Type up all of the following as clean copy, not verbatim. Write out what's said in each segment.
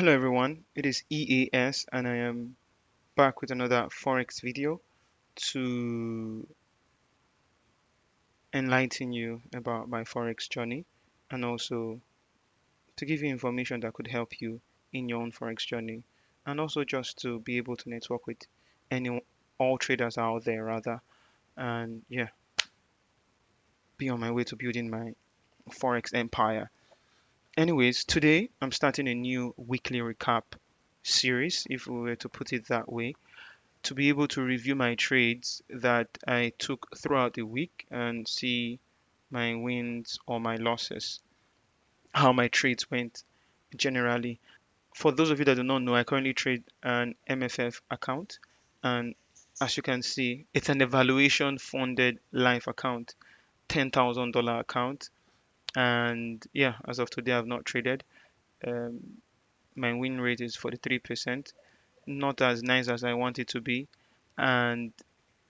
Hello everyone, it is EAS and I am back with another Forex video to enlighten you about my Forex journey and also to give you information that could help you in your own Forex journey and also just to be able to network with any all traders out there rather and yeah, be on my way to building my Forex empire. Anyways, today I'm starting a new weekly recap series, if we were to put it that way, to be able to review my trades that I took throughout the week and see my wins or my losses, how my trades went generally. For those of you that do not know, I currently trade an MFF account, and as you can see, it's an evaluation funded live account, $10,000 account. And yeah, as of today, I've not traded. Um, my win rate is 43%, not as nice as I want it to be. And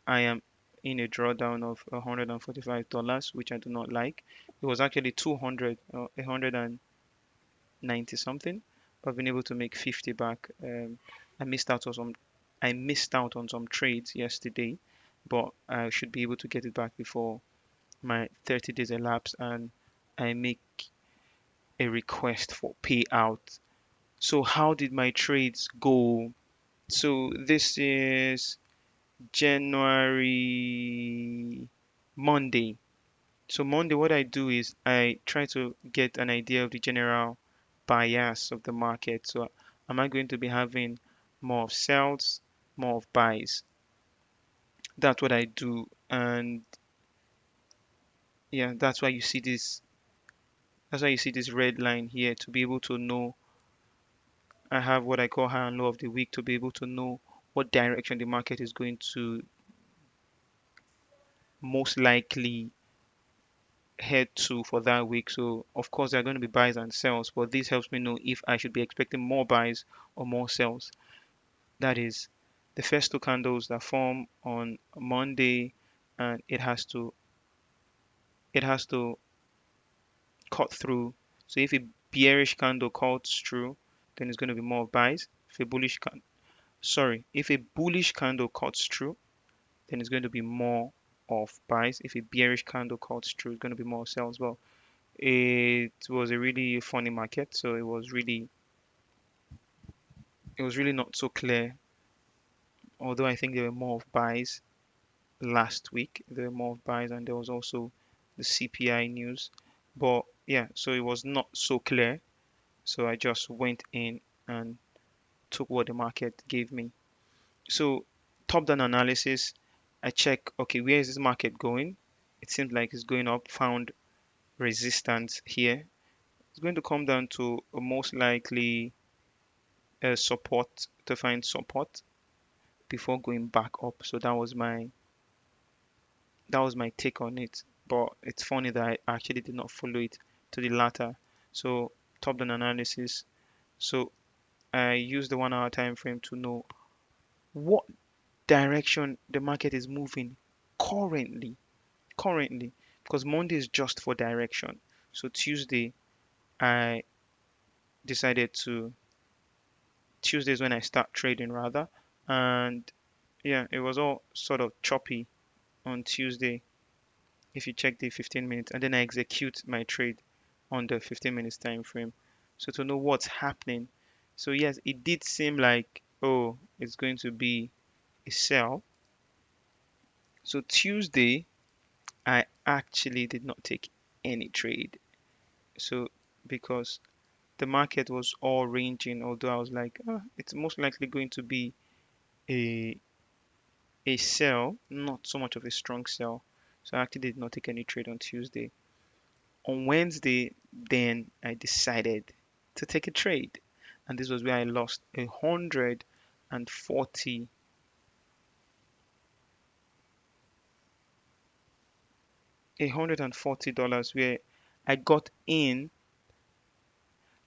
I am in a drawdown of $145, which I do not like. It was actually 200 or 190 something, but I've been able to make 50 back. I missed out on some I missed out on some trades yesterday, but I should be able to get it back before my 30 days elapse and I make a request for payout. So how did my trades go? So this is January Monday. So Monday, what I do is I try to get an idea of the general bias of the market. So am I going to be having more of sells, more of buys? That's what I do. And yeah, that's why you see this red line here to be able to know. I have what I call high and low of the week to be able to know what direction the market is going to most likely head to for that week. So of course there are going to be buys and sells, but this helps me know if I should be expecting more buys or more sells. That is the first two candles that form on Monday, and it has to cut through. So if a bearish candle cuts through, then it's going to be more buys. If a bullish candle cuts through, then it's going to be more of buys. If a bearish candle cuts through, it's going to be more sells. Well, it was a really funny market, so it was really not so clear. Although I think there were more of buys last week, there were more of buys, and there was also the CPI news. But yeah, so it was not so clear. So I just went in and took what the market gave me. So top-down analysis, I check, okay, where is this market going? It seems like it's going up, found resistance here. It's going to come down to most likely support to find support before going back up. So that was my take on it. But it's funny that I actually did not follow it to the latter. So top down analysis. So I use the 1 hour time frame to know what direction the market is moving currently. Currently, because Monday is just for direction. So I decided to Tuesday is when I start trading rather, and yeah, it was all sort of choppy on Tuesday if you check the 15 minutes, and then I execute my trade on the 15 minutes time frame. So to know what's happening. So yes, it did seem like, oh, it's going to be a sell. So Tuesday, I actually did not take any trade. So because the market was all ranging, although I was like, it's most likely going to be a a sell, not so much of a strong sell. So I actually did not take any trade on Tuesday. On Wednesday, then I decided to take a trade, and this was where I lost 140 $140 where I got in.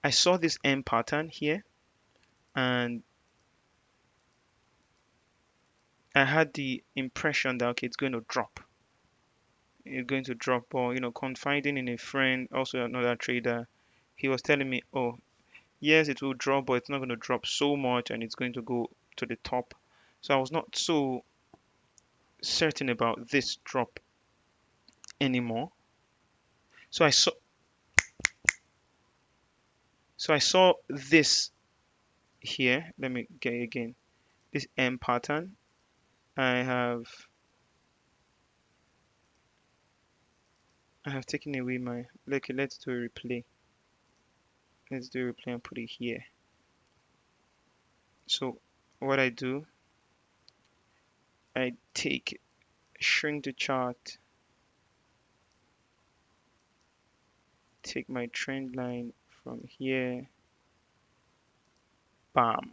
I saw this M pattern here, and I had the impression that okay, it's going to drop. It's going to drop, or confiding in a friend, also another trader, he was telling me, oh, Yes, it will drop, but it's not going to drop so much and it's going to go to the top. So I was not so certain about this drop anymore. So I saw this here. Let me get it again. This M pattern. I have I have taken away my, okay, let's do a replay. Let's do a replay and put it here. So what I do, I shrink the chart, take my trend line from here, bam.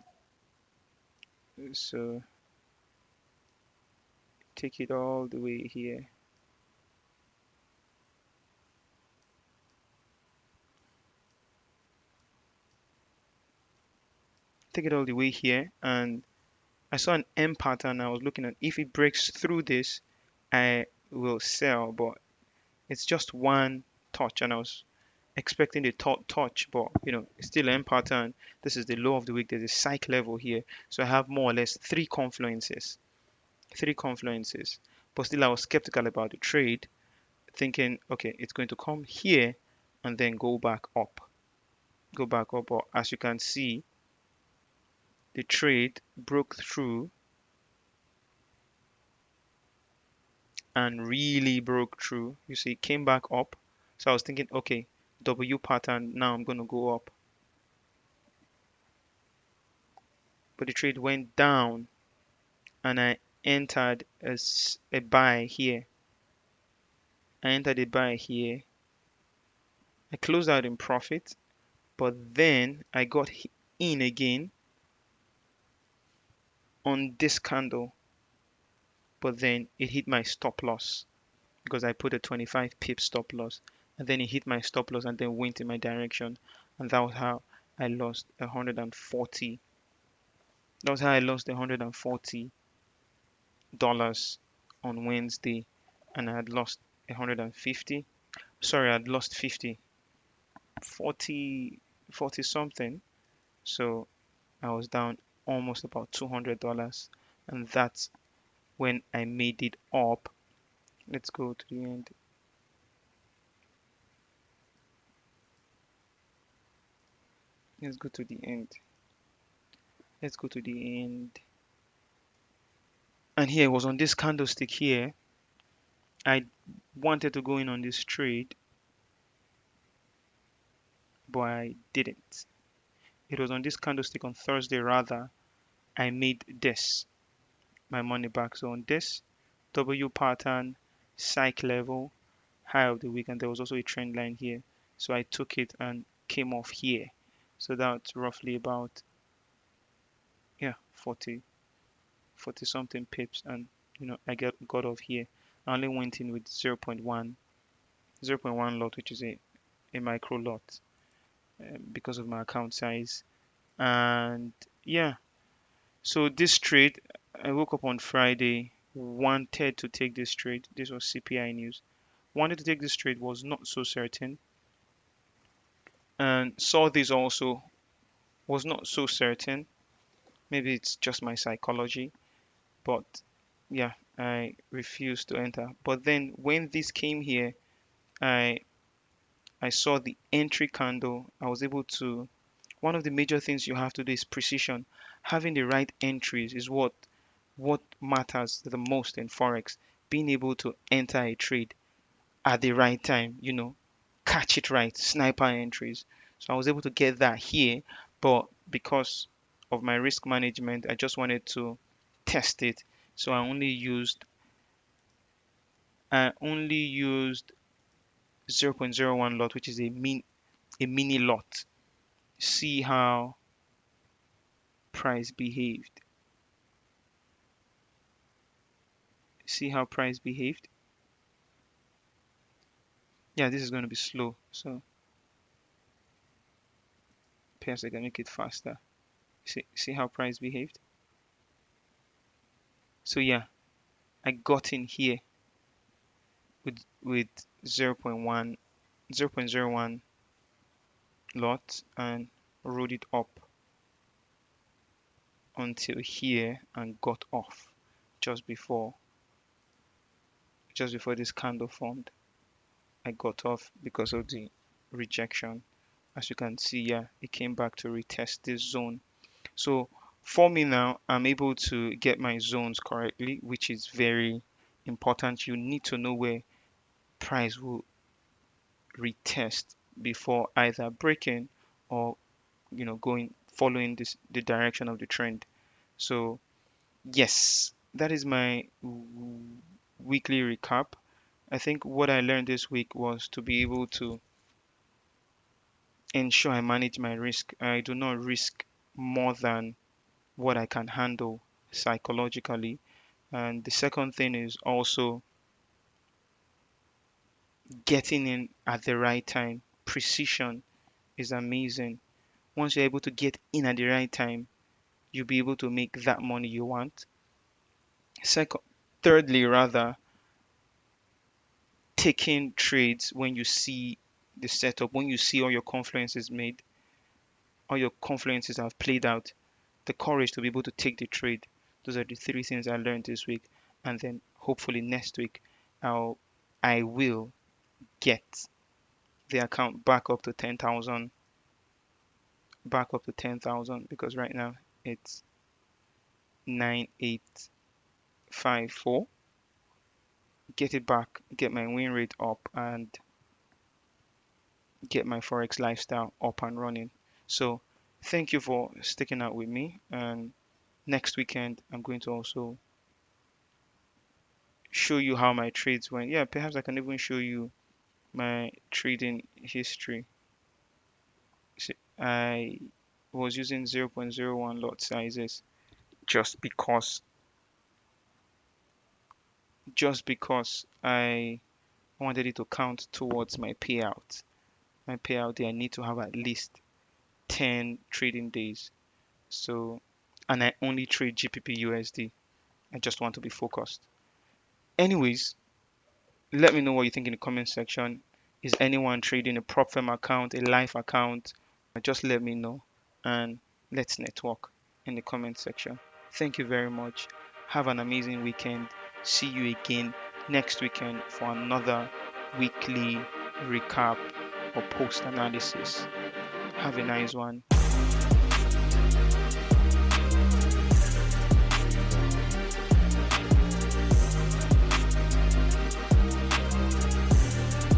So take it all the way here. Take it all the way here, and I saw an M pattern. I was looking at, if it breaks through this, I will sell, but it's just one touch, and I was expecting the touch, but it's still M pattern. This is the low of the week. There's a psych level here, so I have more or less three confluences. But still, I was skeptical about the trade, thinking, okay, it's going to come here and then go back up. But as you can see, the trade broke through and really broke through. You see, it came back up. So I was thinking, okay, W pattern, now I'm going to go up. But the trade went down and I entered a buy here. I entered a buy here. I closed out in profit, but then I got in again on this candle, but then it hit my stop loss because I put a 25 pip stop loss, and then it hit my stop loss and then went in my direction, and that was how I lost 140. That was how I lost $140 on Wednesday, and I had lost 150. Sorry, I had lost 50, 40, 40 something. So I was down almost about $200, and that's when I made it up. Let's go to the end. Let's go to the end. Let's go to the end. And here it was on this candlestick here. I wanted to go in on this trade, but I didn't. It was on this candlestick on Thursday rather. I made this my money back. So on this W pattern, psych level, high of the week, and there was also a trend line here. So I took it and came off here. So that's roughly about, yeah, 40 something pips, and I got off here. I only went in with 0.1 lot, which is a micro lot, because of my account size. And yeah, so this trade, I woke up on Friday, wanted to take this trade. This was CPI news. Wanted to take this trade, was not so certain, and saw this also, was not so certain. Maybe it's just my psychology, but yeah, I refused to enter. But then when this came here, I I saw the entry candle. I was able to. One of the major things you have to do is precision. Having the right entries is what matters the most in forex. Being able to enter a trade at the right time, catch it right, sniper entries. So I was able to get that here, but because of my risk management, I just wanted to test it. So I only used 0.01 lot, which is a mini lot. See how price behaved. See how price behaved. Yeah, this is going to be slow. So perhaps I can make it faster. See how price behaved. So yeah, I got in here with 0.1 0.01 lot, and rode it up until here and got off just before this candle formed. I got off because of the rejection. As you can see, yeah, it came back to retest this zone. So for me now, I'm able to get my zones correctly, which is very important. You need to know where price will retest before either breaking or going following the direction of the trend. So yes, that is my weekly recap. I think what I learned this week was to be able to ensure I manage my risk. I do not risk more than what I can handle psychologically. And the second thing is also getting in at the right time. Precision is amazing. Once you're able to get in at the right time, you'll be able to make that money you want. Second, thirdly, rather, taking trades when you see the setup, when you see all your confluences made, all your confluences have played out, the courage to be able to take the trade. Those are the three things I learned this week. And then hopefully next week, I will get the account back up to 10,000 because right now it's 9854. Get it back, get my win rate up, and get my Forex lifestyle up and running. So, thank you for sticking out with me. And next weekend, I'm going to also show you how my trades went. Yeah, perhaps I can even show you my trading history. I was using 0.01 lot sizes just because I wanted it to count towards my payout. My payout there, I need to have at least 10 trading days. So, and I only trade GPP USD. I just want to be focused. Anyways, let me know what you think in the comment section. Is anyone trading a prop firm account, a live account? Just let me know and let's network in the comment section. Thank you very much. Have an amazing weekend. See you again next weekend for another weekly recap or post analysis. Have a nice one.